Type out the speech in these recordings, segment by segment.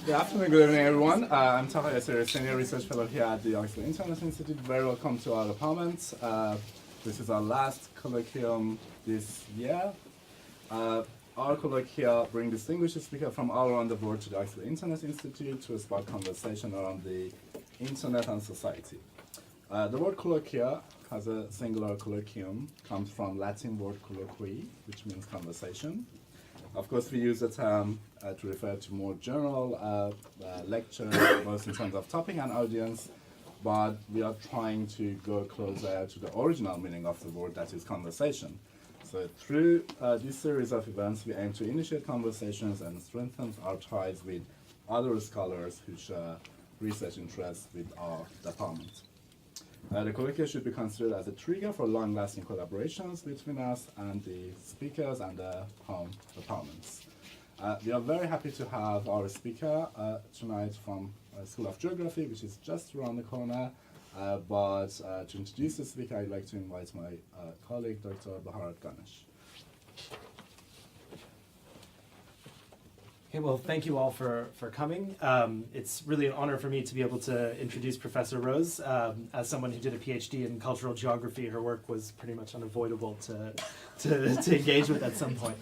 Good afternoon, good evening, everyone. I'm Taha Yasser, Senior Research Fellow here at the Oxford Internet Institute. Very welcome to our department. This is our last colloquium this year. Our colloquia bring distinguished speakers from all around the world to the Oxford Internet Institute to spark conversation around the internet and society. The word colloquia has a singular colloquium, comes from Latin word colloqui, which means conversation. Of course, we use the term to refer to more general lecture, both in terms of topic and audience, but we are trying to go closer to the original meaning of the word, that is conversation. So through this series of events, we aim to initiate conversations and strengthen our ties with other scholars who share research interests with our department. The colloquia should be considered as a trigger for long-lasting collaborations between us and the speakers and the home departments. We are very happy to have our speaker tonight from School of Geography, which is just around the corner. But to introduce the speaker, I'd like to invite my colleague, Dr. Bharat Ganesh. Okay, well, thank you all for coming. It's really an honor for me to be able to introduce Professor Rose. As someone who did a PhD in cultural geography, her work was pretty much unavoidable to engage with at some point.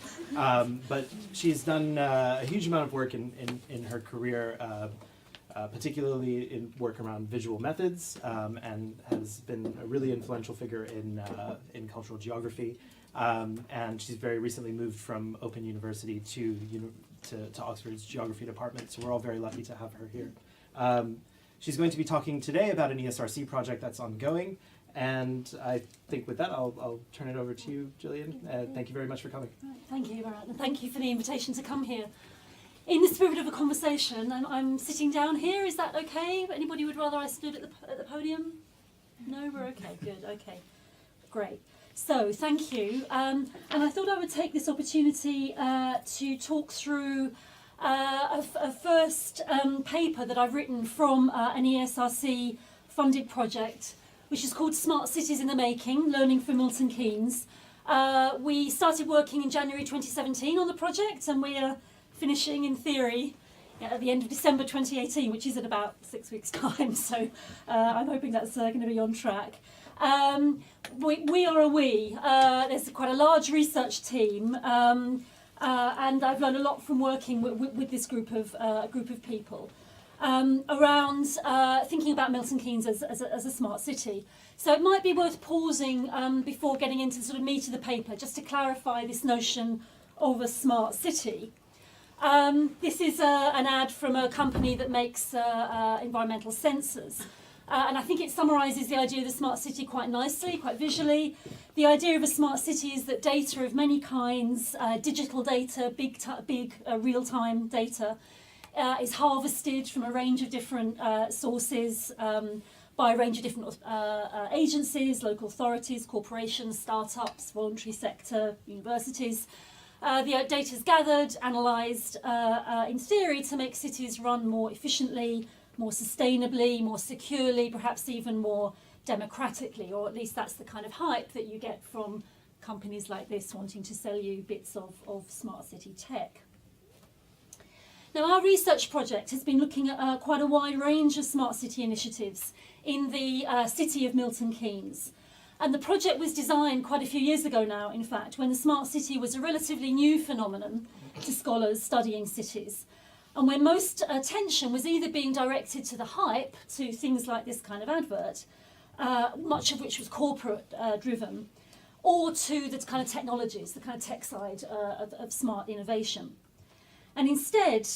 But she's done a huge amount of work in her career, particularly in work around visual methods, and has been a really influential figure in cultural geography. And she's very recently moved from Open University to Oxford's geography department, so we're all very lucky to have her here. She's going to be talking today about an ESRC project that's ongoing, and I think with that I'll turn it over to you, Gillian. Thank you very much for coming. Thank you, Bharat, and thank you for the invitation to come here. In the spirit of a conversation, I'm sitting down here. Is that okay? Anybody would rather I stood at the podium? No, we're okay. Good. Okay, great. So thank you, and I thought I would take this opportunity to talk through a first paper that I've written from an ESRC funded project, which is called Smart Cities in the Making, Learning from Milton Keynes. We started working in January 2017 on the project, and we are finishing in theory at the end of December 2018, which is in about 6 weeks' time, so I'm hoping that's going to be on track. We are a we. There's quite a large research team, and I've learned a lot from working with this group of people around thinking about Milton Keynes as a smart city. So it might be worth pausing before getting into the sort of meat of the paper, just to clarify this notion of a smart city. This is an ad from a company that makes environmental sensors. And I think it summarises the idea of the smart city quite nicely, quite visually. The idea of a smart city is that data of many kinds, digital data, big real-time data, is harvested from a range of different sources by a range of different agencies, local authorities, corporations, startups, voluntary sector, universities. The data is gathered, analysed in theory to make cities run more efficiently, more sustainably, more securely, perhaps even more democratically, or at least that's the kind of hype that you get from companies like this wanting to sell you bits of smart city tech. Now, our research project has been looking at quite a wide range of smart city initiatives in the city of Milton Keynes. And the project was designed quite a few years ago now, in fact, when the smart city was a relatively new phenomenon to scholars studying cities. And when most attention was either being directed to the hype, to things like this kind of advert, much of which was corporate driven, or to the kind of technologies, the kind of tech side of smart innovation. And instead,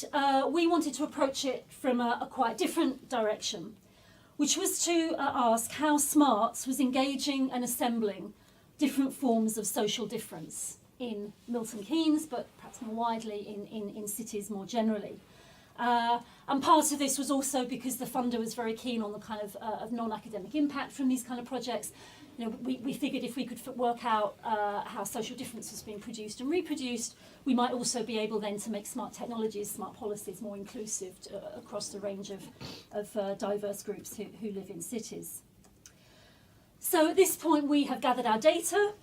we wanted to approach it from a quite different direction, which was to ask how smart was engaging and assembling different forms of social difference in Milton Keynes, but perhaps more widely in cities more generally. And part of this was also because the funder was very keen on the kind of non-academic impact from these kind of projects. You know, we figured if we could work out how social difference was being produced and reproduced, we might also be able then to make smart technologies, smart policies more inclusive across the range of diverse groups who live in cities. So at this point we have gathered our data,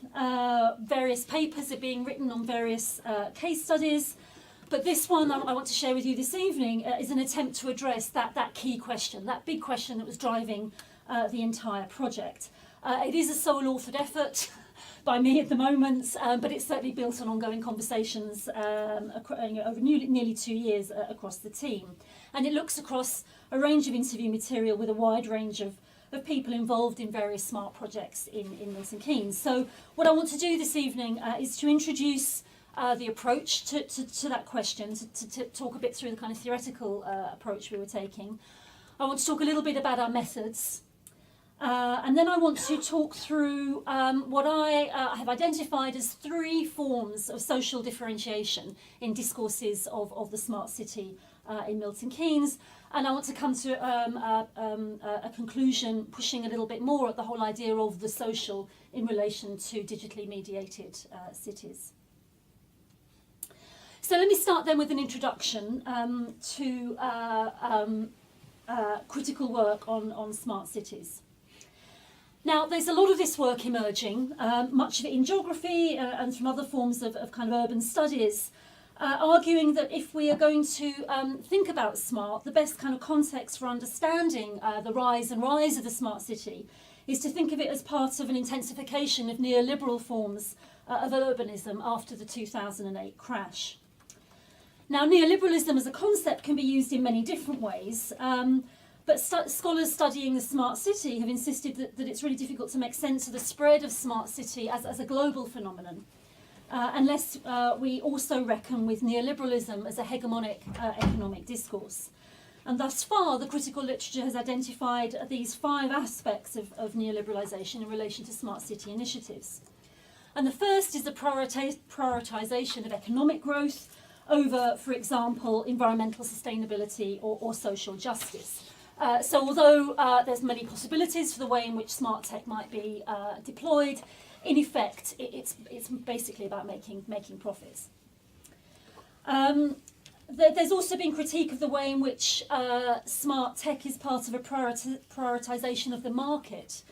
various papers are being written on various case studies, But this one I want to share with you this evening is an attempt to address that key question, that big question that was driving the entire project. It is a sole-authored effort by me at the moment, but it's certainly built on ongoing conversations over nearly 2 years across the team. And it looks across a range of interview material with a wide range of people involved in various smart projects in Milton Keynes. So what I want to do this evening is to introduce the approach to that question, to talk a bit through the kind of theoretical approach we were taking. I want to talk a little bit about our methods. And then I want to talk through what I have identified as 3 forms of social differentiation in discourses of the smart city in Milton Keynes. And I want to come to a conclusion, pushing a little bit more at the whole idea of the social in relation to digitally mediated cities. So let me start then with an introduction to critical work on smart cities. Now, there's a lot of this work emerging, much of it in geography and from other forms of kind of urban studies, arguing that if we are going to think about smart, the best kind of context for understanding the rise of the smart city is to think of it as part of an intensification of neoliberal forms of urbanism after the 2008 crash. Now, neoliberalism as a concept can be used in many different ways, but scholars studying the smart city have insisted that it's really difficult to make sense of the spread of smart city as a global phenomenon, unless we also reckon with neoliberalism as a hegemonic economic discourse. And thus far, the critical literature has identified these 5 aspects of neoliberalisation in relation to smart city initiatives. And the first is the prioritisation of economic growth over, for example, environmental sustainability or social justice. So although there's many possibilities for the way in which smart tech might be deployed, in effect, it's basically about making profits. There's also been critique of the way in which smart tech is part of a prioritisation of the market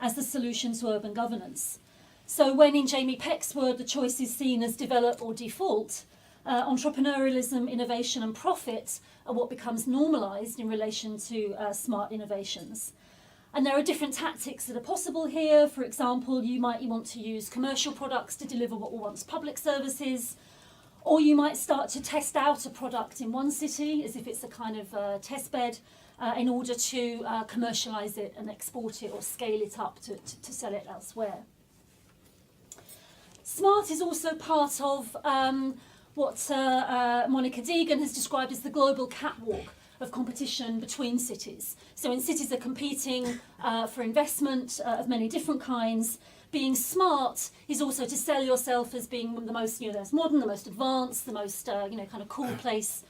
as the solution to urban governance. So when in Jamie Peck's word the choice is seen as develop or default, entrepreneurialism, innovation and profit are what becomes normalised in relation to smart innovations. And there are different tactics that are possible here. For example, you might want to use commercial products to deliver what were once public services, or you might start to test out a product in one city as if it's a kind of test bed in order to commercialise it and export it or scale it up to sell it elsewhere. Smart is also part of what Monica Deegan has described as the global catwalk of competition between cities. So when cities are competing for investment of many different kinds, being smart is also to sell yourself as being the most, the most modern, the most advanced, the most, kind of cool place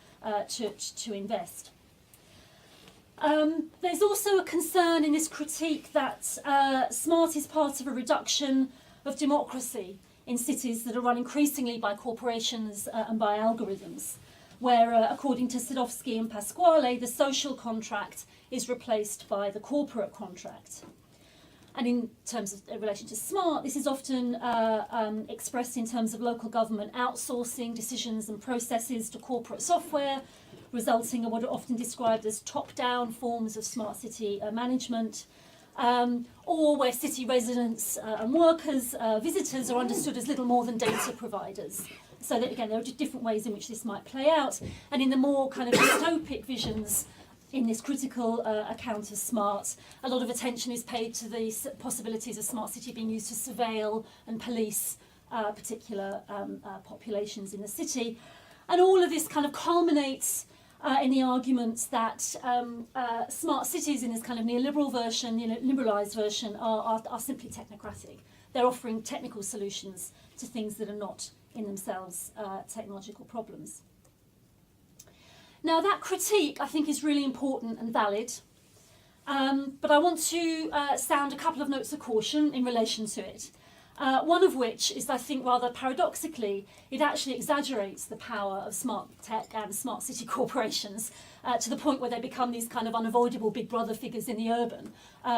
to invest. There's also a concern in this critique that smart is part of a reduction of democracy in cities that are run increasingly by corporations and by algorithms, where, according to Sadowski and Pasquale, the social contract is replaced by the corporate contract. And in terms of relation to smart, this is often expressed in terms of local government outsourcing decisions and processes to corporate software, resulting in what are often described as top-down forms of smart city management, or where city residents and workers, visitors, are understood as little more than data providers. So that, again, there are different ways in which this might play out. And in the more kind of dystopic visions in this critical account of smart, a lot of attention is paid to the possibilities of smart city being used to surveil and police particular populations in the city. And all of this kind of culminates in the arguments that smart cities in this kind of neoliberal version, liberalised version, are simply technocratic. They're offering technical solutions to things that are not in themselves technological problems. Now that critique, I think, is really important and valid, but I want to sound a couple of notes of caution in relation to it. One of which is, I think, rather paradoxically, it actually exaggerates the power of smart tech and smart city corporations to the point where they become these kind of unavoidable big brother figures in the urban,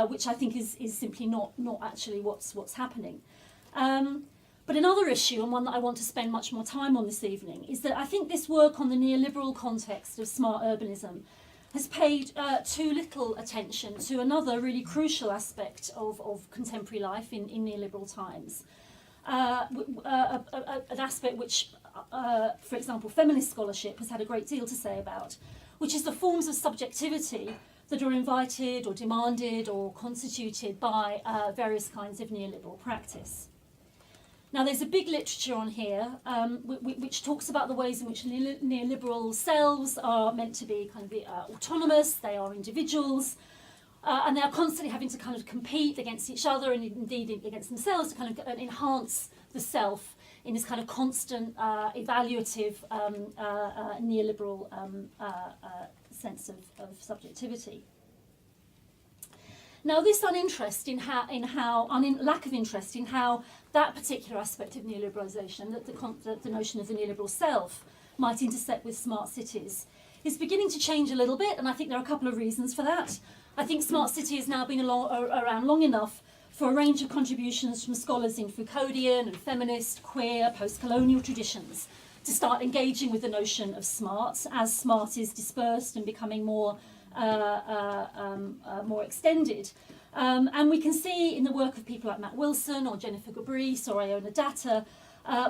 which I think is simply not actually what's happening. But But another issue, and one that I want to spend much more time on this evening, is that I think this work on the neoliberal context of smart urbanism has paid too little attention to another really crucial aspect of contemporary life in neoliberal times. An aspect which, for example, feminist scholarship has had a great deal to say about, which is the forms of subjectivity that are invited or demanded or constituted by various kinds of neoliberal practice. Now, there's a big literature on here which talks about the ways in which neoliberal selves are meant to be kind of autonomous, they are individuals, and they are constantly having to kind of compete against each other and indeed against themselves to kind of enhance the self in this kind of constant evaluative neoliberal sense of subjectivity. Now, this uninterest lack of interest in how that particular aspect of neoliberalisation, the notion of the neoliberal self, might intersect with smart cities, is beginning to change a little bit, and I think there are a couple of reasons for that. I think smart city has now been around long enough for a range of contributions from scholars in Foucauldian and feminist, queer, post-colonial traditions to start engaging with the notion of smart as smart is dispersed and becoming more extended. And we can see in the work of people like Matt Wilson or Jennifer Gabrice or Iona Datta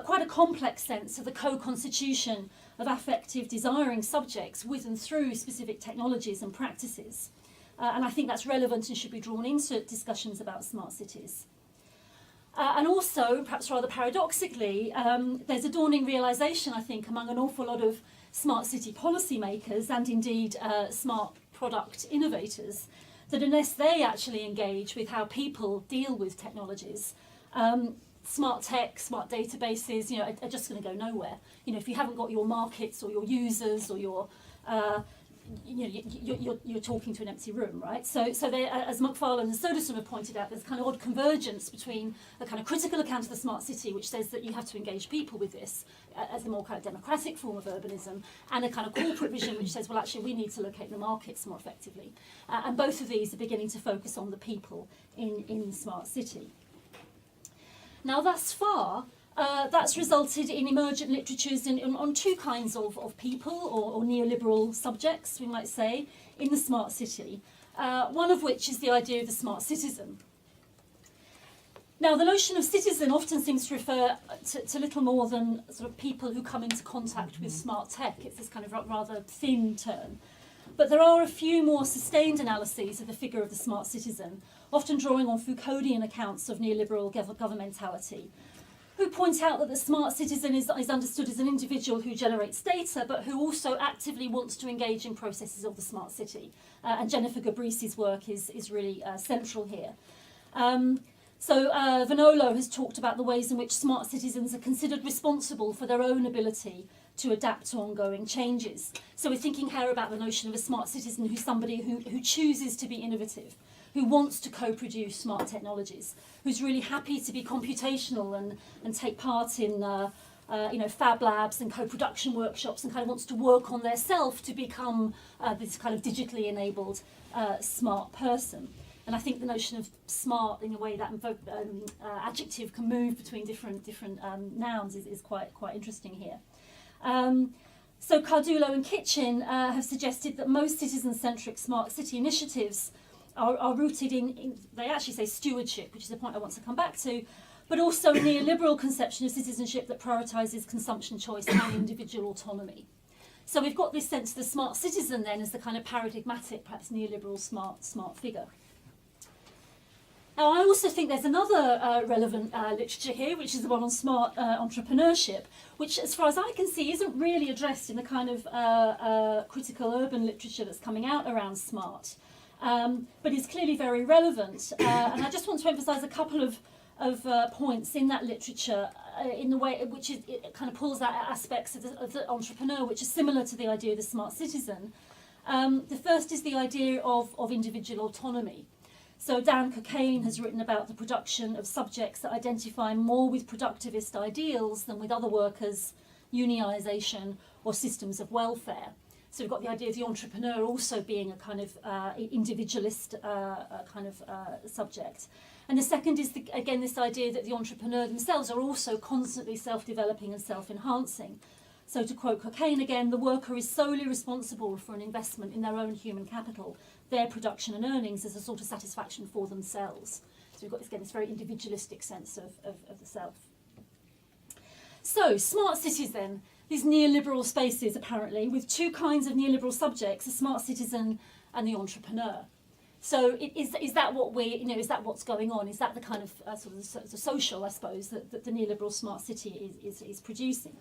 quite a complex sense of the co-constitution of affective desiring subjects with and through specific technologies and practices. And I think that's relevant and should be drawn into discussions about smart cities. And also, perhaps rather paradoxically, there's a dawning realisation, I think, among an awful lot of smart city policymakers and indeed smart product innovators, that unless they actually engage with how people deal with technologies, smart tech, smart databases, are just going to go nowhere. If you haven't got your markets or your users or your you're talking to an empty room, right? So they, as McFarlane and Soderstrom have pointed out, there's kind of odd convergence between a kind of critical account of the smart city, which says that you have to engage people with this as a more kind of democratic form of urbanism, and a kind of corporate vision which says, well, actually, we need to locate the markets more effectively. And both of these are beginning to focus on the people in the smart city. Now, thus far, that's resulted in emergent literatures on two kinds of people or neoliberal subjects, we might say, in the smart city, one of which is the idea of the smart citizen. Now, the notion of citizen often seems to refer to little more than sort of people who come into contact with smart tech. It's this kind of rather thin term. But there are a few more sustained analyses of the figure of the smart citizen, often drawing on Foucauldian accounts of neoliberal governmentality, who point out that the smart citizen is understood as an individual who generates data, but who also actively wants to engage in processes of the smart city. And Jennifer Gabrice's work is really central here. So Vanolo has talked about the ways in which smart citizens are considered responsible for their own ability to adapt to ongoing changes. So we're thinking here about the notion of a smart citizen who's somebody who chooses to be innovative, who wants to co-produce smart technologies, who's really happy to be computational and take part in fab labs and co-production workshops, and kind of wants to work on their self to become this kind of digitally enabled smart person. And I think the notion of smart, in a way, that adjective can move between different nouns is quite interesting here. So Cardulo and Kitchen have suggested that most citizen-centric smart city initiatives are rooted in, they actually say stewardship, which is a point I want to come back to, but also a neoliberal conception of citizenship that prioritises consumption choice and individual autonomy. So we've got this sense of the smart citizen then as the kind of paradigmatic, perhaps neoliberal smart figure. Now, I also think there's another relevant literature here, which is the one on smart entrepreneurship, which, as far as I can see, isn't really addressed in the kind of critical urban literature that's coming out around smart, but is clearly very relevant. And I just want to emphasise a couple of points in that literature in the way which it kind of pulls out aspects of the entrepreneur, which are similar to the idea of the smart citizen. The first is the idea of individual autonomy. So Dan Cockayne has written about the production of subjects that identify more with productivist ideals than with other workers, unionisation or systems of welfare. So we've got the idea of the entrepreneur also being a kind of individualist subject. And the second is, again, this idea that the entrepreneur themselves are also constantly self-developing and self-enhancing. So to quote Cocaine again, the worker is solely responsible for an investment in their own human capital, their production and earnings as a sort of satisfaction for themselves. So we've got this, again, this very individualistic sense of the self. So, smart cities then, these neoliberal spaces apparently, with two kinds of neoliberal subjects, the smart citizen and the entrepreneur. So is that what is that what's going on? Is that the kind of sort of the social, I suppose, that the neoliberal smart city is producing?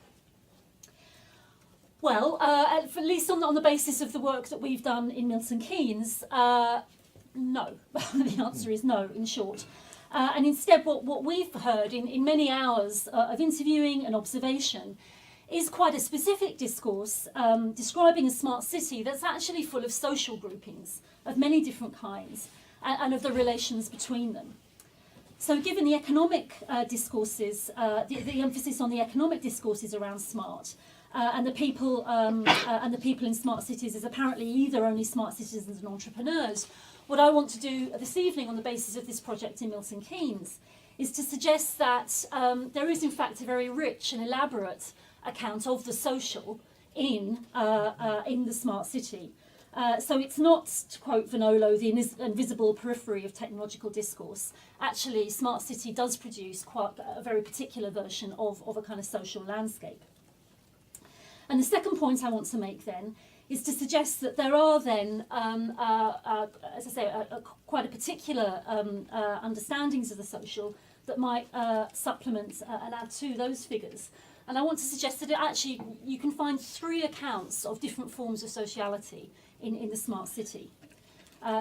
Well, at least on the basis of the work that we've done in Milton Keynes, no. The answer is no, in short. And instead, what we've heard in many hours of interviewing and observation is quite a specific discourse describing a smart city that's actually full of social groupings of many different kinds and of the relations between them. So given the economic discourses, the emphasis on the economic discourses around smart, and the people in smart cities is apparently either only smart citizens and entrepreneurs, what I want to do this evening on the basis of this project in Milton Keynes is to suggest that there is in fact a very rich and elaborate account of the social in the smart city. So it's not, to quote Vanolo, the invisible periphery of technological discourse. Actually, smart city does produce quite a very particular version of a kind of social landscape. And the second point I want to make then is to suggest that there are then, as I say, quite a particular understandings of the social that might supplement and add to those figures. And I want to suggest that actually you can find three accounts of different forms of sociality in the smart city.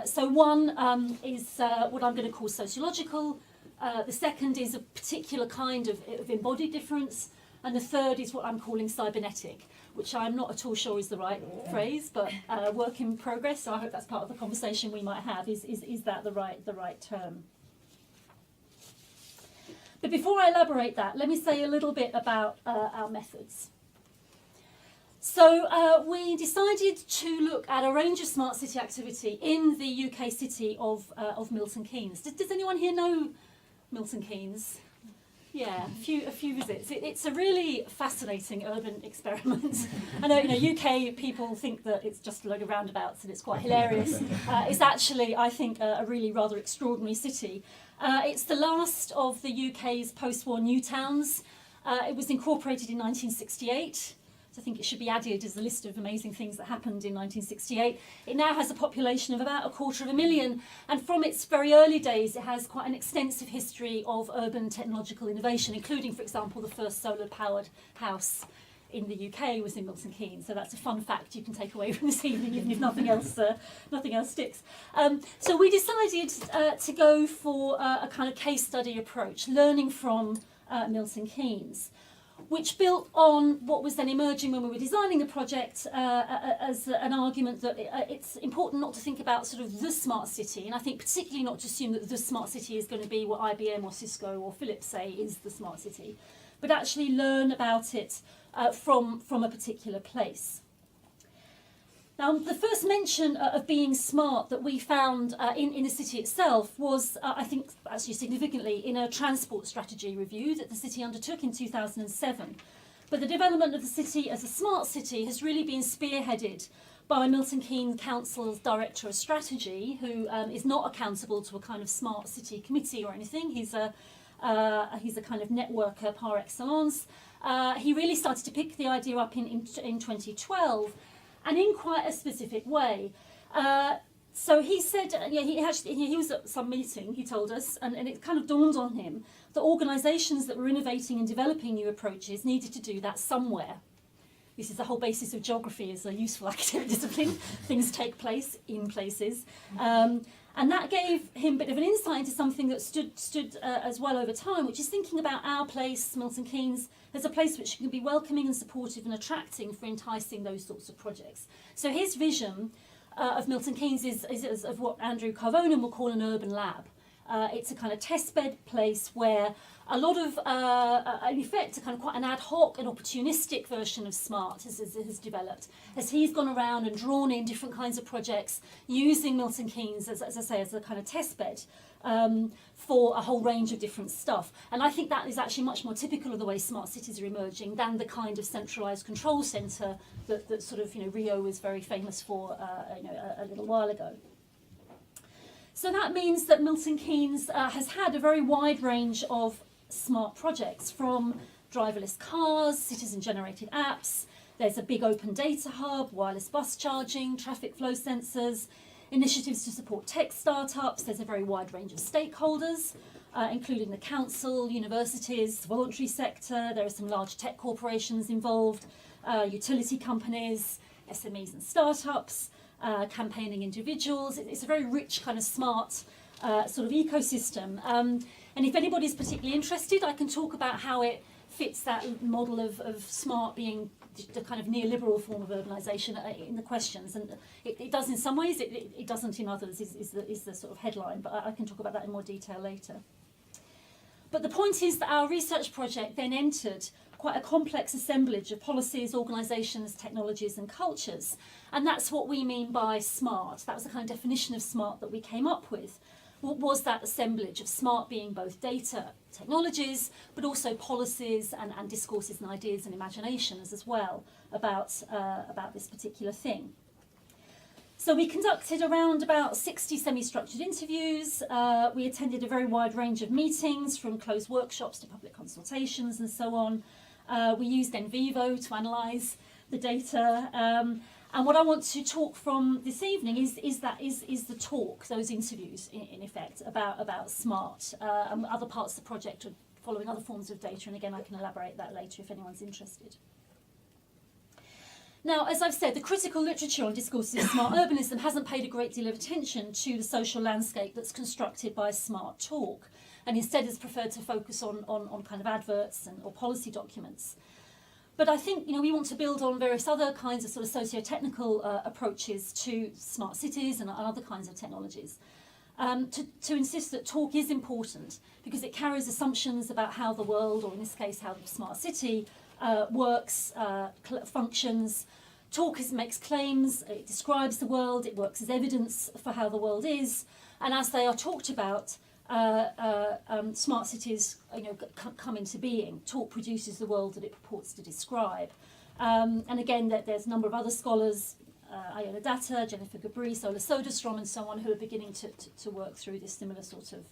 So one is what I'm going to call sociological, the second is a particular kind of embodied difference, and the third is what I'm calling cybernetic, which I'm not at all sure is the right phrase, but work in progress, so I hope that's part of the conversation we might have, is that the right term. But before I elaborate that, let me say a little bit about our methods. So we decided to look at a range of smart city activity in the UK city of Milton Keynes. Does anyone here know Milton Keynes? Yeah, a few visits. It's a really fascinating urban experiment. I know, UK people think that it's just a load of roundabouts and it's quite hilarious. It's actually, I think, a really rather extraordinary city. It's the last of the UK's post-war new towns. It was incorporated in 1968. So I think it should be added as a list of amazing things that happened in 1968. It now has a population of about 250,000, and from its very early days it has quite an extensive history of urban technological innovation, including, for example, the first solar-powered house in the UK was in Milton Keynes. So that's a fun fact you can take away from this evening, even if nothing else sticks. So we decided to go for a kind of case study approach, learning from Milton Keynes, which built on what was then emerging when we were designing the project as an argument that it's important not to think about sort of the smart city, and I think particularly not to assume that the smart city is going to be what IBM or Cisco or Philips say is the smart city, but actually learn about it from a particular place. Now, the first mention of being smart that we found in the city itself was, I think, actually significantly, in a transport strategy review that the city undertook in 2007. But the development of the city as a smart city has really been spearheaded by Milton Keynes Council's Director of Strategy, who is not accountable to a kind of smart city committee or anything. He's a kind of networker par excellence. He really started to pick the idea up in 2012. And in quite a specific way. So he said, he was at some meeting, he told us, and it kind of dawned on him that organisations that were innovating and developing new approaches needed to do that somewhere. This is the whole basis of geography as a useful academic discipline. Things take place in places. And that gave him a bit of an insight into something that stood as well over time, which is thinking about our place, Milton Keynes, as a place which can be welcoming and supportive and attracting for enticing those sorts of projects. So his vision of Milton Keynes is of what Andrew Carvonen will call an urban lab. It's a kind of testbed place where a lot of, in effect, a kind of quite an ad hoc and opportunistic version of SMART has developed, as he's gone around and drawn in different kinds of projects using Milton Keynes, as I say, as a kind of testbed for a whole range of different stuff. And I think that is actually much more typical of the way smart cities are emerging than the kind of centralised control centre that sort of, Rio was very famous for, a little while ago. So that means that Milton Keynes has had a very wide range of smart projects, from driverless cars, citizen-generated apps. There's a big open data hub, wireless bus charging, traffic flow sensors, initiatives to support tech startups. There's a very wide range of stakeholders, including the council, universities, voluntary sector. There are some large tech corporations involved, utility companies, SMEs and startups, campaigning individuals. It's a very rich kind of smart sort of ecosystem. And if anybody's particularly interested, I can talk about how it fits that model of smart being the kind of neoliberal form of urbanisation in the questions. And it does in some ways, it doesn't in others, is the sort of headline, but I can talk about that in more detail later. But the point is that our research project then entered quite a complex assemblage of policies, organisations, technologies and cultures. And that's what we mean by smart. That was the kind of definition of smart that we came up with. What was that assemblage of smart being both data, technologies, but also policies and discourses and ideas and imaginations as well about this particular thing. So we conducted around about 60 semi-structured interviews. We attended a very wide range of meetings, from closed workshops to public consultations and so on. We used NVivo to analyse the data. And what I want to talk from this evening is the talk, those interviews in effect, about SMART. Other parts of the project are following other forms of data, and again I can elaborate that later if anyone's interested. Now, as I've said, the critical literature on discourses of smart urbanism hasn't paid a great deal of attention to the social landscape that's constructed by smart talk, and instead has preferred to focus on kind of adverts or policy documents. But I think we want to build on various other kinds of sort of socio-technical approaches to smart cities and other kinds of technologies, to insist that talk is important because it carries assumptions about how the world, or in this case how the smart city, works, functions. Talk makes claims, it describes the world, it works as evidence for how the world is, and as they are talked about, smart cities come into being. Talk produces the world that it purports to describe. And again, there's a number of other scholars, Iona Datta, Jennifer Gabri, Ola Soderstrom and so on, who are beginning to work through this similar sort of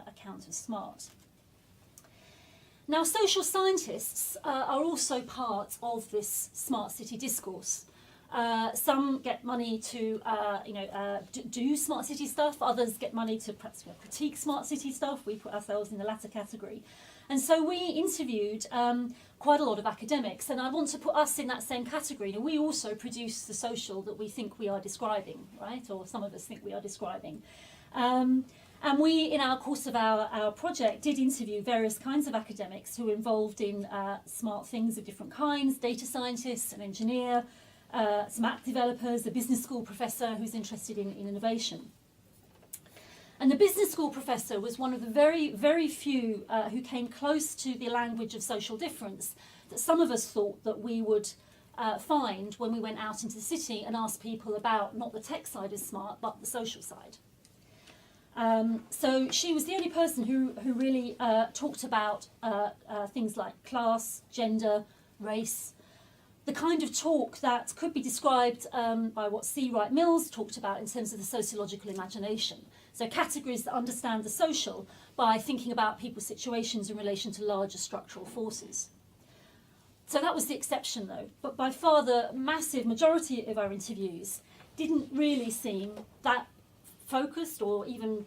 account of smart. Now, social scientists are also part of this smart city discourse. Some get money to do smart city stuff, others get money to perhaps critique smart city stuff. We put ourselves in the latter category. And so we interviewed quite a lot of academics, and I want to put us in that same category. Now, we also produce the social that we think we are describing, right? Or some of us think we are describing. And we, in our course of our project, did interview various kinds of academics who were involved in smart things of different kinds: data scientists, an engineer, some app developers, a business school professor who's interested in innovation. And the business school professor was one of the very, very few who came close to the language of social difference that some of us thought that we would find when we went out into the city and asked people about not the tech side of smart, but the social side. So she was the only person who really talked about things like class, gender, race, the kind of talk that could be described by what C. Wright Mills talked about in terms of the sociological imagination. So categories that understand the social by thinking about people's situations in relation to larger structural forces. So that was the exception, though. But by far the massive majority of our interviews didn't really seem that focused or even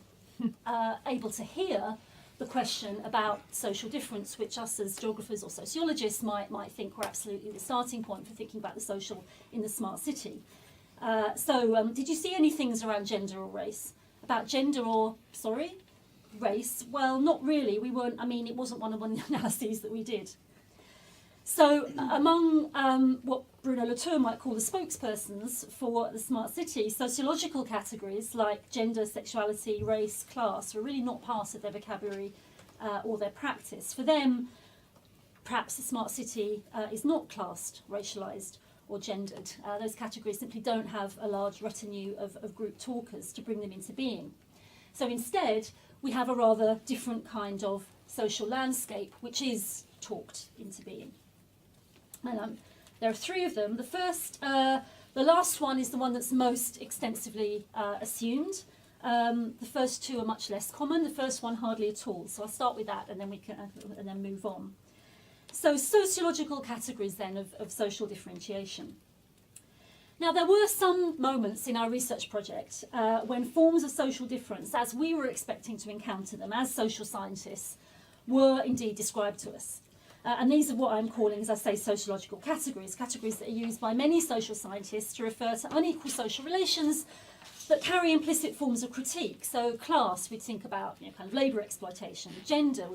able to hear the question about social difference, which us as geographers or sociologists might think were absolutely the starting point for thinking about the social in the smart city. So did you see any things around gender or race? About gender or, race? Well, not really. We weren't, it wasn't one of the analyses that we did. So among what Bruno Latour might call the spokespersons for the smart city, sociological categories like gender, sexuality, race, class are really not part of their vocabulary or their practice. For them, perhaps the smart city is not classed, racialised or gendered. Those categories simply don't have a large retinue of group talkers to bring them into being. So instead, we have a rather different kind of social landscape which is talked into being. And, there are three of them. The last one is the one that's most extensively assumed. The first two are much less common. The first one hardly at all. So I'll start with that, and then we can and then move on. So sociological categories then of social differentiation. Now there were some moments in our research project when forms of social difference, as we were expecting to encounter them as social scientists, were indeed described to us. And these are what I'm calling, as I say, sociological categories that are used by many social scientists to refer to unequal social relations that carry implicit forms of critique. So class, we'd think about kind of labour exploitation; gender,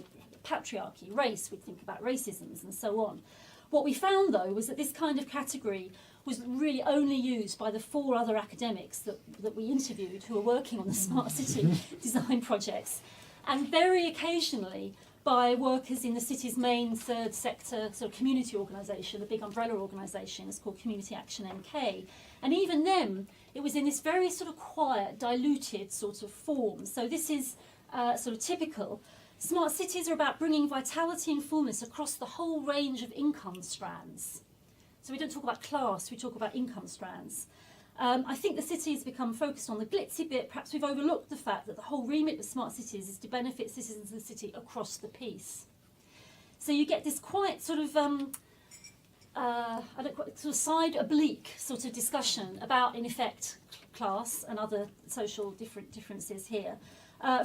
patriarchy; race, we'd think about racisms, and so on. What we found, though, was that this kind of category was really only used by the 4 other academics that we interviewed who are working on the smart city design projects, and very occasionally by workers in the city's main third sector sort of community organisation, the big umbrella organisation. It's called Community Action NK. And even then, it was in this very sort of quiet, diluted sort of form. So this is sort of typical. Smart cities are about bringing vitality and fullness across the whole range of income strands. So we don't talk about class, we talk about income strands. I think the city has become focused on the glitzy bit. Perhaps we've overlooked the fact that the whole remit of smart cities is to benefit citizens of the city across the piece. So you get this quite sort of, sort of side oblique sort of discussion about, in effect, class and other social differences here.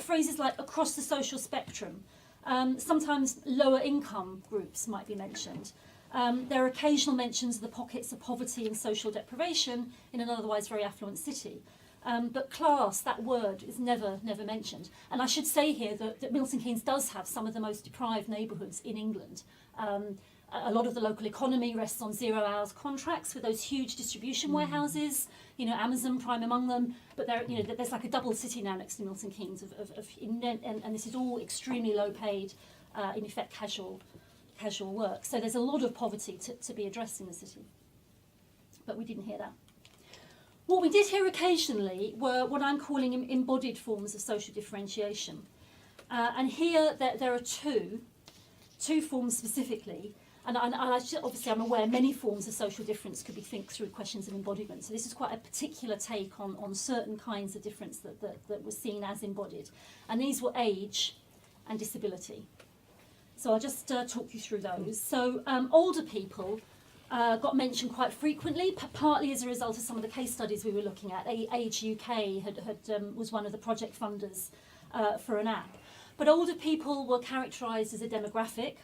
Phrases like across the social spectrum. Sometimes lower income groups might be mentioned. There are occasional mentions of the pockets of poverty and social deprivation in an otherwise very affluent city. But class, that word, is never mentioned. And I should say here that Milton Keynes does have some of the most deprived neighbourhoods in England. A lot of the local economy rests on 0 hours contracts with those huge distribution warehouses, Amazon Prime among them. But there's like a double city now next to Milton Keynes, and this is all extremely low paid, in effect casual work. So there's a lot of poverty to be addressed in the city. But we didn't hear that. What we did hear occasionally were what I'm calling embodied forms of social differentiation. And here there are two forms specifically. And obviously I'm aware many forms of social difference could be think through questions of embodiment. So this is quite a particular take on certain kinds of difference that were seen as embodied. And these were age and disability. So I'll just talk you through those. So older people got mentioned quite frequently, partly as a result of some of the case studies we were looking at. Age UK was one of the project funders for an app. But older people were characterised as a demographic,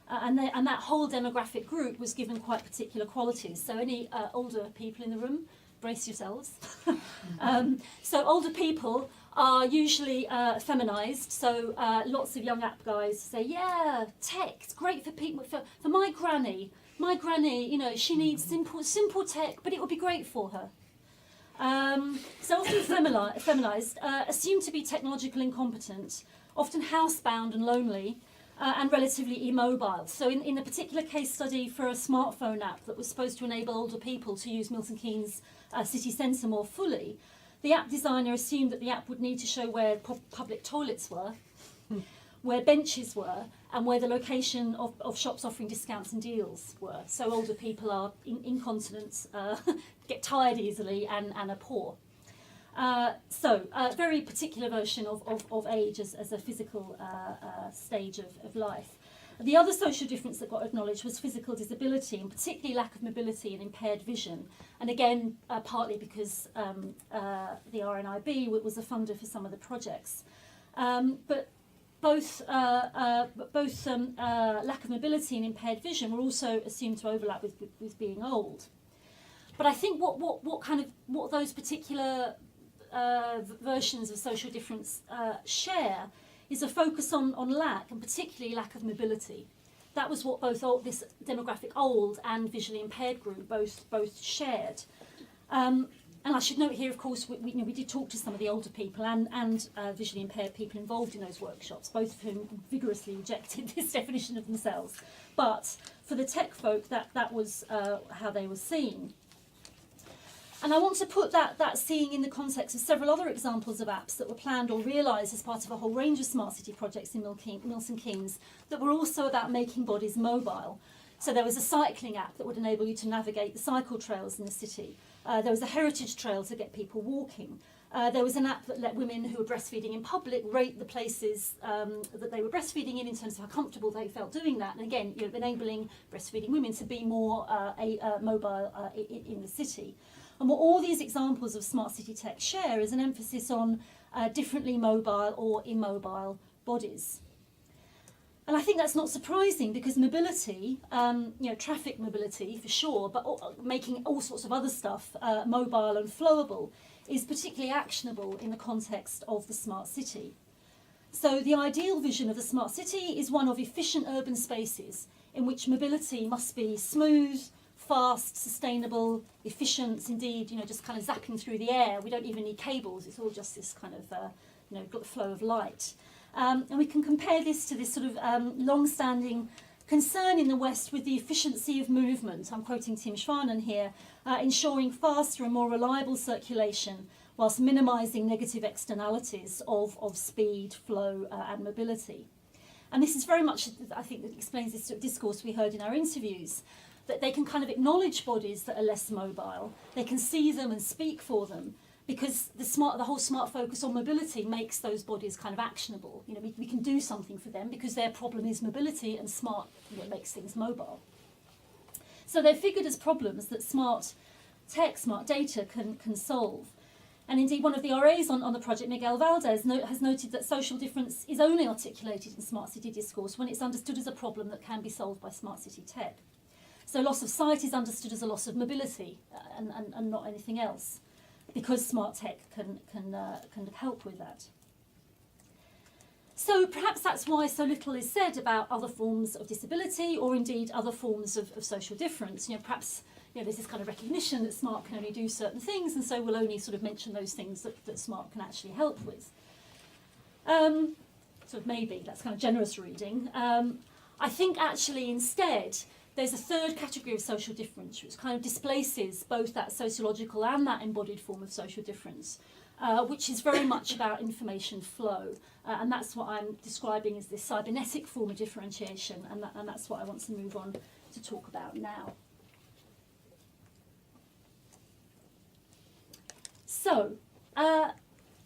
and that whole demographic group was given quite particular qualities. So any older people in the room, brace yourselves. So older people are usually feminised. So lots of young app guys say, yeah, tech, it's great for people, for my granny. My granny, she needs simple tech, but it would be great for her. So often feminised, assumed to be technological incompetent, often housebound and lonely, and relatively immobile. So in a particular case study for a smartphone app that was supposed to enable older people to use Milton Keynes city centre more fully, the app designer assumed that the app would need to show where public toilets were, where benches were, and where the location of shops offering discounts and deals were. So older people are incontinent, get tired easily, and are poor. So a very particular version of age as a physical stage of life. The other social difference that got acknowledged was physical disability, and particularly lack of mobility and impaired vision. And again, partly because the RNIB was a funder for some of the projects. But both lack of mobility and impaired vision were also assumed to overlap with being old. But I think what those particular versions of social difference share is a focus on lack, and particularly lack of mobility. that was what this demographic old and visually impaired group both shared. And I should note here, of course, we did talk to some of the older people and visually impaired people involved in those workshops, both of whom vigorously rejected this definition of themselves. But for the tech folk, that was how they were seen. And I want to put that seeing in the context of several other examples of apps that were planned or realised as part of a whole range of smart city projects in Milton Keynes that were also about making bodies mobile. So there was a cycling app that would enable you to navigate the cycle trails in the city. There was a heritage trail to get people walking. There was an app that let women who were breastfeeding in public rate the places that they were breastfeeding in terms of how comfortable they felt doing that. And again, enabling breastfeeding women to be more mobile in the city. And what all these examples of smart city tech share is an emphasis on differently mobile or immobile bodies. And I think that's not surprising because mobility, traffic mobility for sure, but making all sorts of other stuff mobile and flowable is particularly actionable in the context of the smart city. So the ideal vision of the smart city is one of efficient urban spaces in which mobility must be smooth, fast, sustainable, efficient, indeed, just kind of zapping through the air. We don't even need cables, it's all just this kind of, flow of light. And we can compare this to this sort of long-standing concern in the West with the efficiency of movement. I'm quoting Tim Schwanen here, ensuring faster and more reliable circulation whilst minimising negative externalities of speed, flow and mobility. And this is very much, I think, that explains this sort of discourse we heard in our interviews, that they can kind of acknowledge bodies that are less mobile, they can see them and speak for them, because the whole smart focus on mobility makes those bodies kind of actionable. We can do something for them because their problem is mobility, and smart makes things mobile. So they're figured as problems that smart tech, smart data can solve. And indeed, one of the RAs on the project, Miguel Valdez, has noted that social difference is only articulated in smart city discourse when it's understood as a problem that can be solved by smart city tech. So loss of sight is understood as a loss of mobility and not anything else, because smart tech can help with that. So perhaps that's why so little is said about other forms of disability, or indeed other forms of social difference. Perhaps there's this kind of recognition that smart can only do certain things, and so we'll only sort of mention those things that smart can actually help with. Sort of maybe, that's kind of generous reading. I think actually instead there's a third category of social difference which kind of displaces both that sociological and that embodied form of social difference, which is very much about information flow. And that's what I'm describing as this cybernetic form of differentiation, and that's what I want to move on to talk about now. So,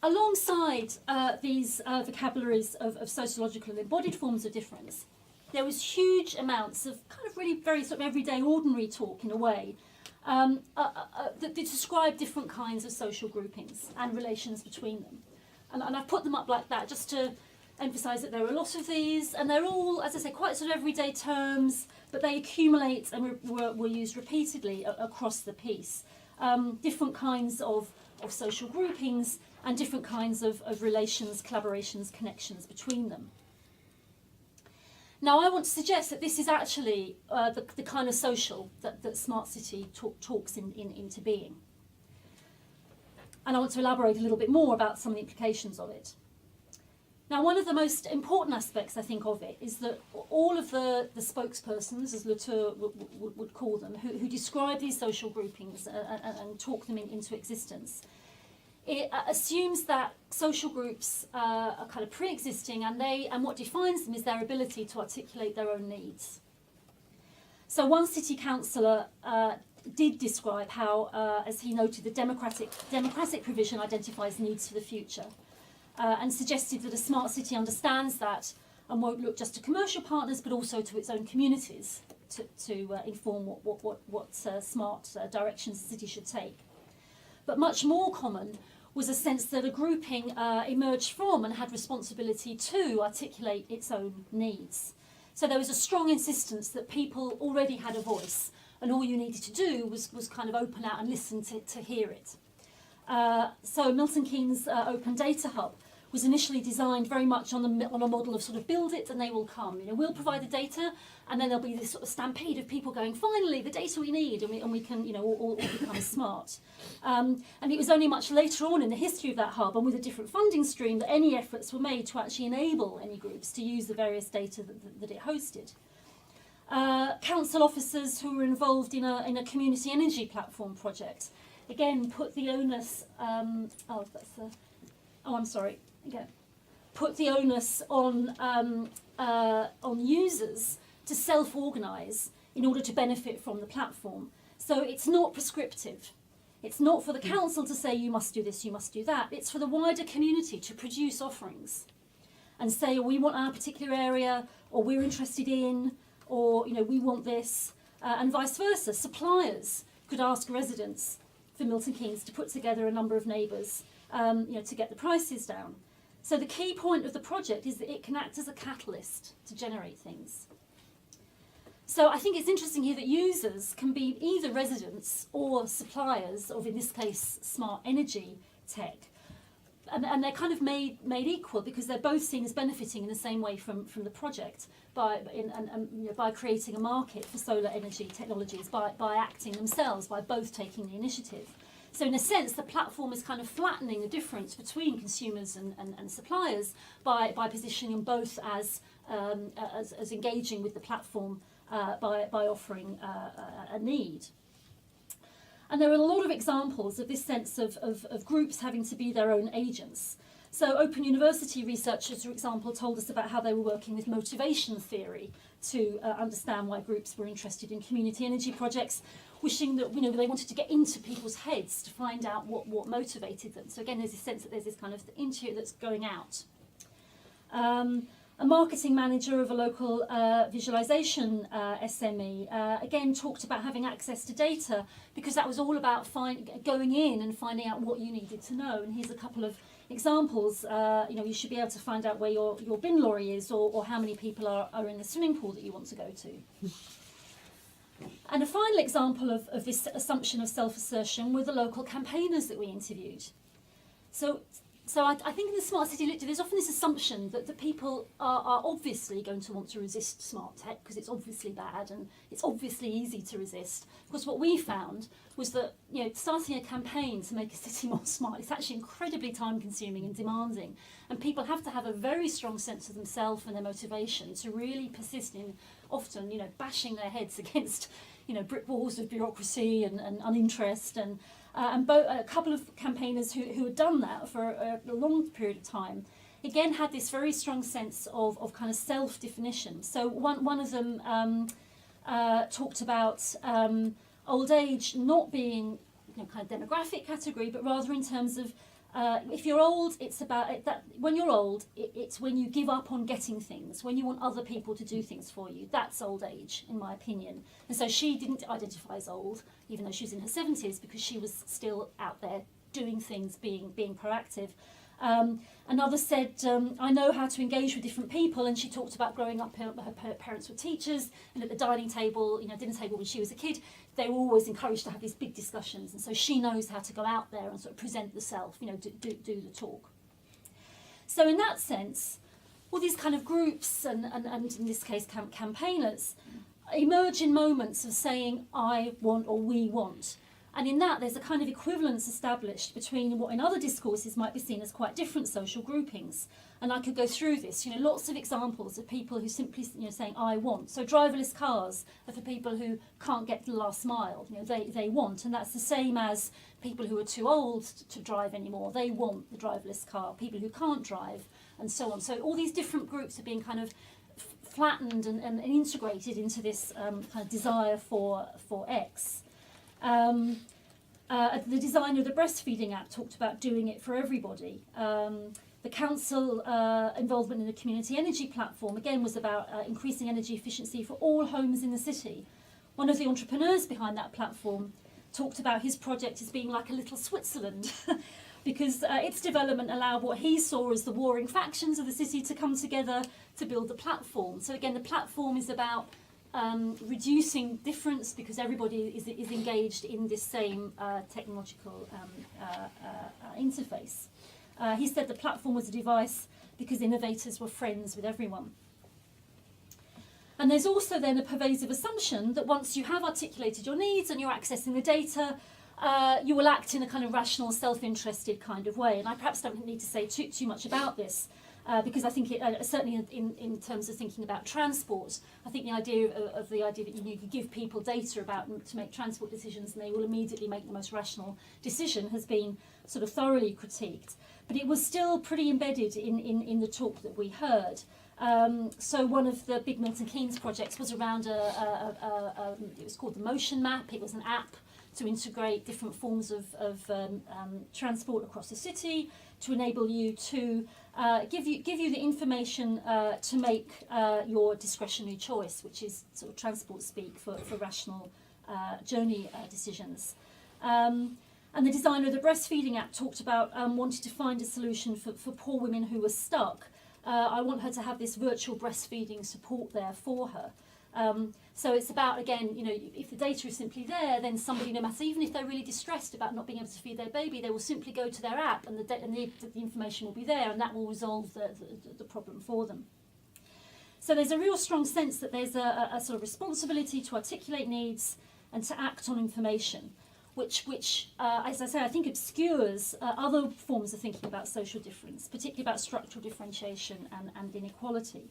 alongside these vocabularies of sociological and embodied forms of difference, there was huge amounts of kind of really very sort of everyday, ordinary talk in a way that describe different kinds of social groupings and relations between them. And I've put them up like that just to emphasise that there are a lot of these, and they're all, as I say, quite sort of everyday terms, but they accumulate and were used repeatedly across the piece. Different kinds of social groupings and different kinds of relations, collaborations, connections between them. Now, I want to suggest that this is actually the kind of social that Smart City talks into being. And I want to elaborate a little bit more about some of the implications of it. Now, one of the most important aspects, I think, of it is that all of the spokespersons, as Latour would call them, who describe these social groupings and talk them into existence, it assumes that social groups are kind of pre-existing, and what defines them is their ability to articulate their own needs. So one city councillor did describe how, as he noted, the democratic provision identifies needs for the future, and suggested that a smart city understands that and won't look just to commercial partners but also to its own communities to inform what smart directions the city should take. But much more common was a sense that a grouping emerged from and had responsibility to articulate its own needs. So there was a strong insistence that people already had a voice, and all you needed to do was kind of open out and listen to hear it. So Milton Keynes Open Data Hub was initially designed very much on a model of sort of build it and they will come. We'll provide the data, and then there'll be this sort of stampede of people going, finally, the data we need, and we can, all become smart. And it was only much later on in the history of that hub, and with a different funding stream, that any efforts were made to actually enable any groups to use the various data that it hosted. Council officers who were involved in a community energy platform project, again, put the onus, put the onus on users to self-organise in order to benefit from the platform. So it's not prescriptive. It's not for the council to say you must do this, you must do that. It's for the wider community to produce offerings and say, we want our particular area, or we're interested in, or we want this, and vice versa. Suppliers could ask residents for Milton Keynes to put together a number of neighbours, to get the prices down. So the key point of the project is that it can act as a catalyst to generate things. So I think it's interesting here that users can be either residents or suppliers of, in this case, smart energy tech. And they're kind of made equal because they're both seen as benefiting in the same way from the project by creating a market for solar energy technologies, by acting themselves, by both taking the initiative. So in a sense, the platform is kind of flattening the difference between consumers and suppliers by positioning them both as engaging with the platform by offering a need. And there are a lot of examples of this sense of groups having to be their own agents. So Open University researchers, for example, told us about how they were working with motivation theory to understand why groups were interested in community energy projects, wishing that they wanted to get into people's heads to find out what motivated them. So again, there's this sense that there's this kind of into that's going out. A marketing manager of a local visualization SME again talked about having access to data because that was all about going in and finding out what you needed to know. And here's a couple of examples. You should be able to find out where your bin lorry is, or how many people are in the swimming pool that you want to go to. And a final example of this assumption of self-assertion were the local campaigners that we interviewed. So I think in the Smart City Literature, there's often this assumption that people are obviously going to want to resist smart tech because it's obviously bad and it's obviously easy to resist. Because what we found was that starting a campaign to make a city more smart is actually incredibly time-consuming and demanding, and people have to have a very strong sense of themselves and their motivation to really persist in often bashing their heads against brick walls of bureaucracy and uninterest and a couple of campaigners who had done that for a long period of time, again had this very strong sense of kind of self-definition. So one of them talked about old age not being kind of demographic category, but rather in terms of if you're old, it's about that. When you're old, it's when you give up on getting things, when you want other people to do things for you. That's old age, in my opinion. And so she didn't identify as old, even though she was in her 70s, because she was still out there doing things, being proactive. Another said, I know how to engage with different people, and she talked about growing up, her parents were teachers, and at the dining table, dinner table when she was a kid, they were always encouraged to have these big discussions, and so she knows how to go out there and sort of present the self, do the talk. So in that sense, all these kind of groups, and in this case campaigners, emerge in moments of saying, I want or we want. And in that, there's a kind of equivalence established between what in other discourses might be seen as quite different social groupings. And I could go through this, lots of examples of people who simply, saying, I want. So driverless cars are for people who can't get to the last mile, they want. And that's the same as people who are too old to drive anymore. They want the driverless car, people who can't drive, and so on. So all these different groups are being kind of flattened and integrated into this kind of desire for X. The designer of the breastfeeding app talked about doing it for everybody. The council involvement in the community energy platform, again, was about increasing energy efficiency for all homes in the city. One of the entrepreneurs behind that platform talked about his project as being like a little Switzerland because its development allowed what he saw as the warring factions of the city to come together to build the platform. So again, the platform is about reducing difference because everybody is engaged in this same technological interface. He said the platform was a device because innovators were friends with everyone. And there's also then a pervasive assumption that once you have articulated your needs and you're accessing the data, you will act in a kind of rational, self-interested kind of way. And I perhaps don't need to say too much about this, because I think it, certainly in terms of thinking about transport, I think the idea that you give people data about to make transport decisions and they will immediately make the most rational decision has been sort of thoroughly critiqued. But it was still pretty embedded in the talk that we heard. So one of the big Milton Keynes projects was around it was called the Motion Map. It was an app to integrate different forms of transport across the city to enable you to give you the information to make your discretionary choice, which is sort of transport speak for rational journey decisions. And the designer of the breastfeeding app talked about wanting to find a solution for poor women who were stuck. I want her to have this virtual breastfeeding support there for her. So it's about, again, if the data is simply there, then somebody, no matter, even if they're really distressed about not being able to feed their baby, they will simply go to their app and the information will be there, and that will resolve the problem for them. So there's a real strong sense that there's a sort of responsibility to articulate needs and to act on information, which as I say, I think obscures other forms of thinking about social difference, particularly about structural differentiation and inequality.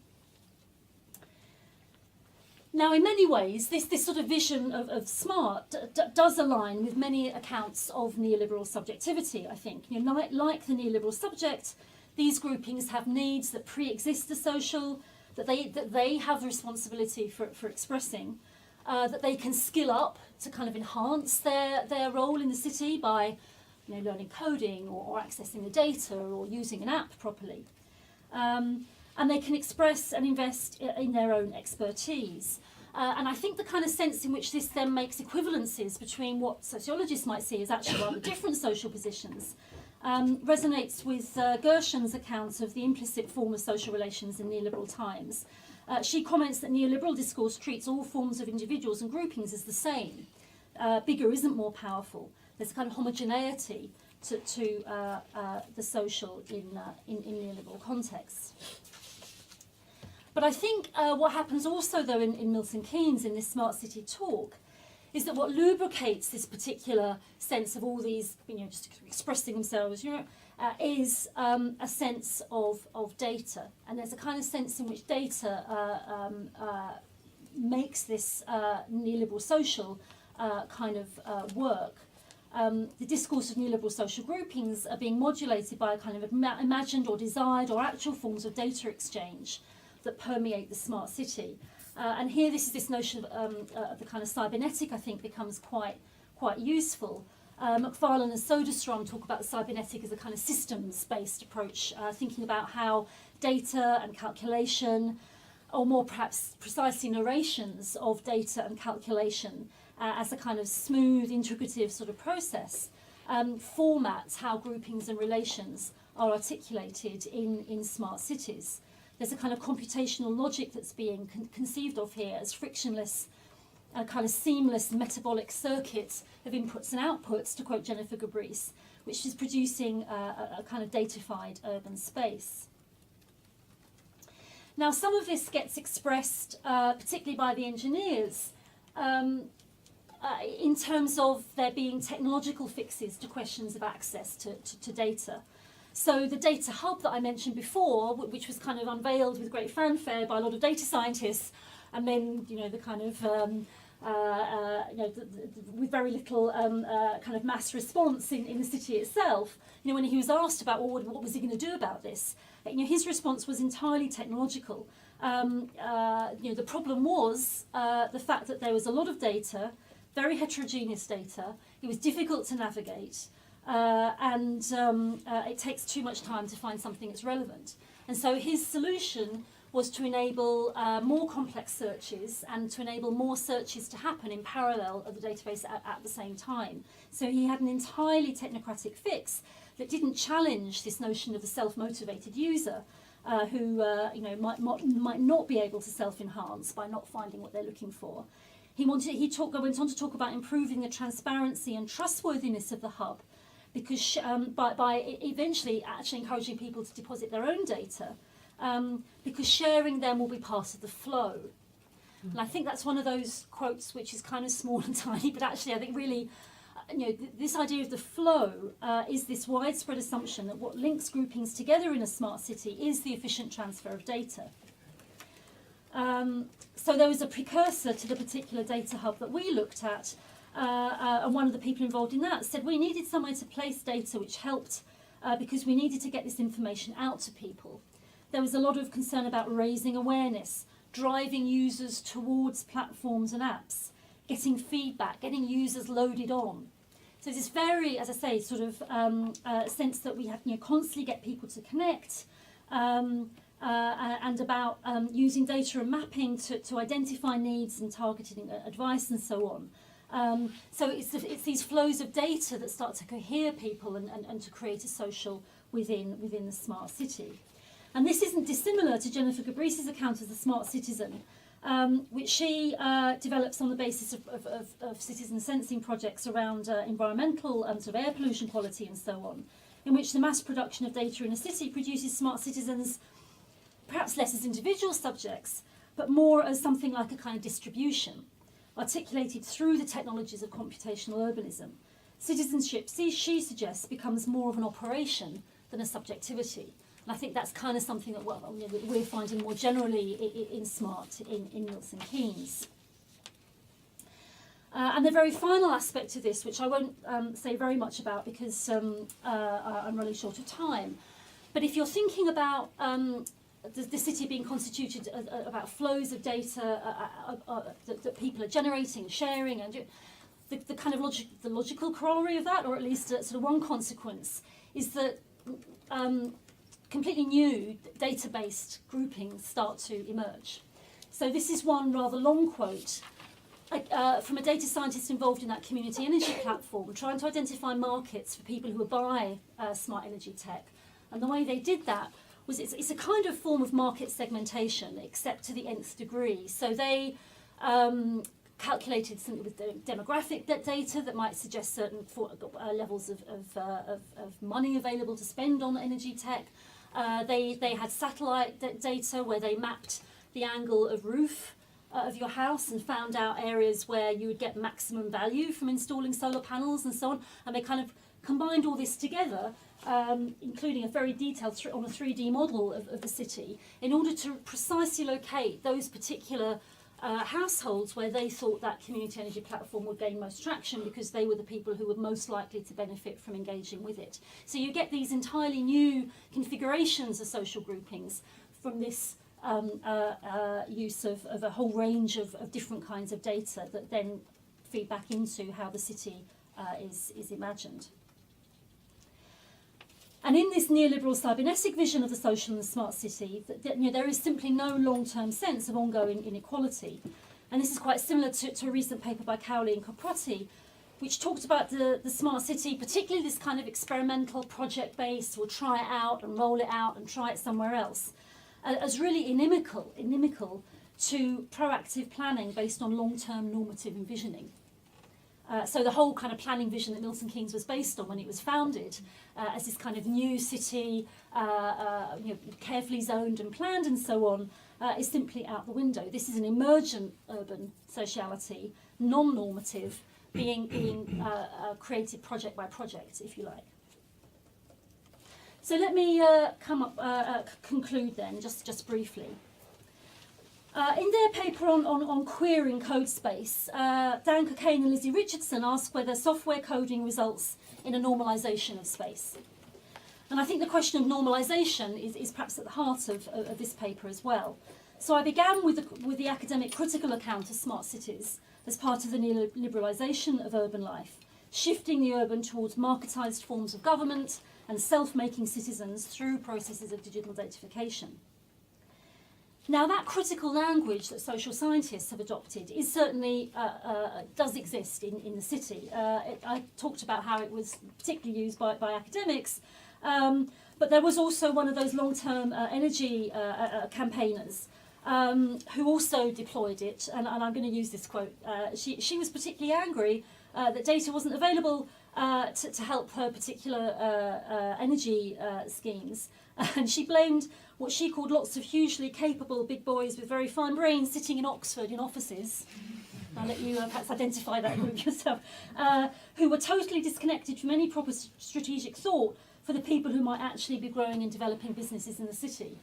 Now, in many ways, this sort of vision of smart does align with many accounts of neoliberal subjectivity, I think. Like the neoliberal subject, these groupings have needs that pre-exist the social, that they have the responsibility for expressing, that they can skill up to kind of enhance their role in the city by learning coding or accessing the data or using an app properly. And they can express and invest in their own expertise. And I think the kind of sense in which this then makes equivalencies between what sociologists might see as actually rather different social positions resonates with Gershon's account of the implicit form of social relations in neoliberal times. She comments that neoliberal discourse treats all forms of individuals and groupings as the same. Bigger isn't more powerful. There's a kind of homogeneity to the social in neoliberal contexts. But I think what happens also, though, in Milton Keynes, in this Smart City talk, is that what lubricates this particular sense of all these, just expressing themselves, is a sense of data. And there's a kind of sense in which data makes this neoliberal social kind of work. The discourse of neoliberal social groupings are being modulated by a kind of imagined or desired or actual forms of data exchange that permeate the smart city. And here this notion of the kind of cybernetic, I think, becomes quite useful. McFarlane and Soderstrom talk about the cybernetic as a kind of systems-based approach, thinking about how data and calculation, or more perhaps precisely narrations of data and calculation as a kind of smooth, integrative sort of process, formats how groupings and relations are articulated in smart cities. There's a kind of computational logic that's being conceived of here as frictionless, kind of seamless metabolic circuits of inputs and outputs, to quote Jennifer Gabrice, which is producing a kind of datafied urban space. Now, some of this gets expressed, particularly by the engineers, in terms of there being technological fixes to questions of access to data. So the data hub that I mentioned before, which was kind of unveiled with great fanfare by a lot of data scientists, and then the kind of with very little kind of mass response in the city itself. When he was asked about what was he going to do about this, his response was entirely technological. The problem was the fact that there was a lot of data, very heterogeneous data. It was difficult to navigate. And it takes too much time to find something that's relevant. And so his solution was to enable more complex searches and to enable more searches to happen in parallel of the database at the same time. So he had an entirely technocratic fix that didn't challenge this notion of the self-motivated user who might not be able to self-enhance by not finding what they're looking for. He went on to talk about improving the transparency and trustworthiness of the hub, because by eventually actually encouraging people to deposit their own data, because sharing them will be part of the flow. And I think that's one of those quotes which is kind of small and tiny, but actually I think really, this idea of the flow is this widespread assumption that what links groupings together in a smart city is the efficient transfer of data. So there was a precursor to the particular data hub that we looked at, and one of the people involved in that said we needed somewhere to place data which helped because we needed to get this information out to people. There was a lot of concern about raising awareness, driving users towards platforms and apps, getting feedback, getting users loaded on. So this very, as I say, sort of sense that we have to constantly get people to connect, and about using data and mapping to identify needs and targeting advice and so on. So it's these flows of data that start to cohere people and to create a social within the smart city. And this isn't dissimilar to Jennifer Gabrice's account of the smart citizen, which she develops on the basis of citizen sensing projects around environmental and sort of air pollution quality and so on, in which the mass production of data in a city produces smart citizens perhaps less as individual subjects, but more as something like a kind of distribution, articulated through the technologies of computational urbanism. Citizenship, she suggests, becomes more of an operation than a subjectivity. And I think that's kind of something that we're finding more generally in SMART in Milton Keynes. And the very final aspect of this, which I won't say very much about because I'm running short of time, but if you're thinking about the city being constituted about flows of data that people are generating, sharing, and the kind of logical corollary of that, or at least sort of one consequence, is that completely new data-based groupings start to emerge. So this is one rather long quote from a data scientist involved in that community energy platform, trying to identify markets for people who would buy smart energy tech. And the way they did that was it's a kind of form of market segmentation, except to the nth degree. So they calculated something with the demographic data that might suggest certain levels of money available to spend on energy tech. They had satellite data where they mapped the angle of roof of your house and found out areas where you would get maximum value from installing solar panels and so on. And they kind of combined all this together, including a very detailed on a 3D model of the city, in order to precisely locate those particular households where they thought that community energy platform would gain most traction because they were the people who were most likely to benefit from engaging with it. So you get these entirely new configurations of social groupings from this use of a whole range of different kinds of data that then feed back into how the city is imagined. And in this neoliberal cybernetic vision of the social and the smart city, there is simply no long-term sense of ongoing inequality. And this is quite similar to a recent paper by Cowley and Coproti, which talked about the smart city, particularly this kind of experimental project-based, we'll try it out and roll it out and try it somewhere else, as really inimical to proactive planning based on long-term normative envisioning. So the whole kind of planning vision that Milton Keynes was based on when it was founded as this kind of new city, carefully zoned and planned and so on, is simply out the window. This is an emergent urban sociality, non-normative, being created project by project, if you like. So let me conclude then, just briefly. In their paper on queering code space, Dan Cockayne and Lizzie Richardson ask whether software coding results in a normalisation of space. And I think the question of normalisation is perhaps at the heart of this paper as well. So I began with the academic critical account of smart cities as part of the neoliberalisation of urban life, shifting the urban towards marketised forms of government and self-making citizens through processes of digital datification. Now, that critical language that social scientists have adopted is certainly does exist in the city. I talked about how it was particularly used by academics, but there was also one of those long-term energy campaigners who also deployed it, and I'm going to use this quote. She was particularly angry that data wasn't available to help her particular energy schemes. And she blamed what she called lots of hugely capable big boys with very fine brains sitting in Oxford in offices. I'll let you perhaps identify that group yourself, who were totally disconnected from any proper strategic thought for the people who might actually be growing and developing businesses in the city.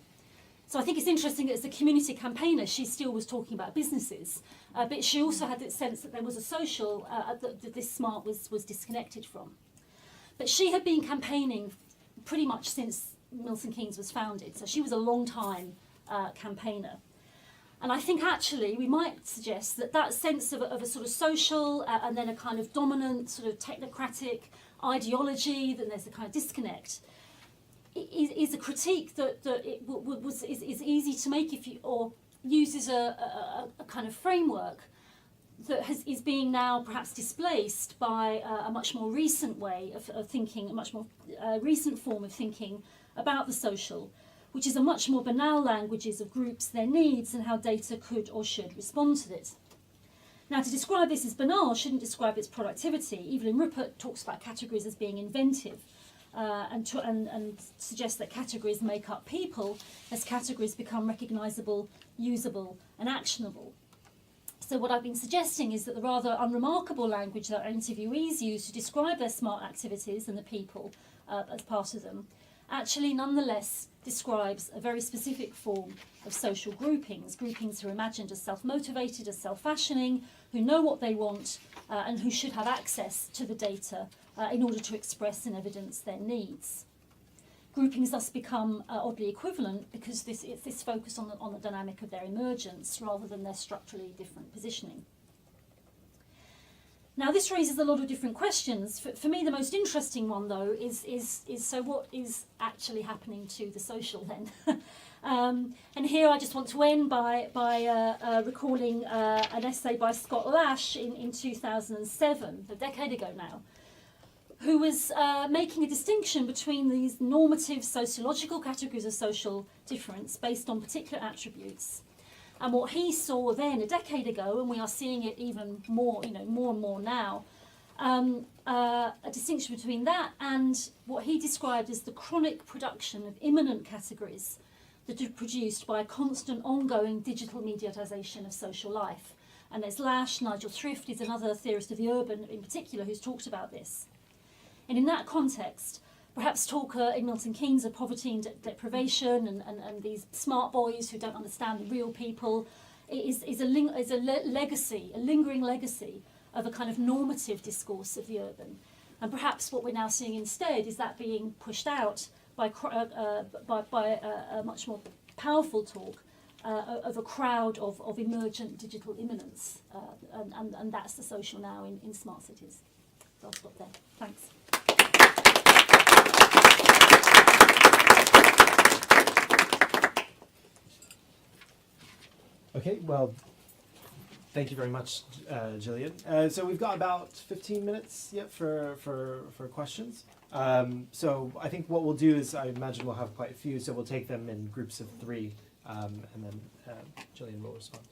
So I think it's interesting that as a community campaigner, she still was talking about businesses, but she also had this sense that there was a social that this smart was disconnected from. But she had been campaigning pretty much since Milton Keynes was founded, so she was a long time campaigner. And I think actually we might suggest that that sense of a sort of social and then a kind of dominant sort of technocratic ideology, then there's a kind of disconnect, is a critique that is easy to make if you, or uses a kind of framework that is being now perhaps displaced by a much more recent way of thinking, a much more recent form of thinking about the social, which is a much more banal languages of groups, their needs, and how data could or should respond to it. Now, to describe this as banal shouldn't describe its productivity. Evelyn Ruppert talks about categories as being inventive, and suggests that categories make up people as categories become recognisable, usable, and actionable. So what I've been suggesting is that the rather unremarkable language that our interviewees use to describe their smart activities and the people as part of them actually nonetheless describes a very specific form of social groupings who are imagined as self-motivated, as self-fashioning, who know what they want and who should have access to the data in order to express and evidence their needs. Groupings thus become oddly equivalent because it's this focus on the dynamic of their emergence rather than their structurally different positioning. Now this raises a lot of different questions. For me, the most interesting one though is so what is actually happening to the social then? And here I just want to end by recalling an essay by Scott Lash in 2007, a decade ago now, who was making a distinction between these normative sociological categories of social difference based on particular attributes, and what he saw then a decade ago, and we are seeing it even more, more and more now, a distinction between that and what he described as the chronic production of immanent categories that are produced by a constant ongoing digital mediatisation of social life. And there's Lash, Nigel Thrift is another theorist of the urban in particular who's talked about this. And in that context, perhaps talk in Milton Keynes of poverty and deprivation and these smart boys who don't understand the real people is a legacy, a lingering legacy of a kind of normative discourse of the urban. And perhaps what we're now seeing instead is that being pushed out by a much more powerful talk of a crowd of emergent digital immanence. And that's the social now in smart cities. So I'll stop there. Thanks. Okay, well, thank you very much, Gillian. So we've got about 15 minutes yet for questions. So I think what we'll do is, I imagine we'll have quite a few, so we'll take them in groups of 3, and then Gillian will respond.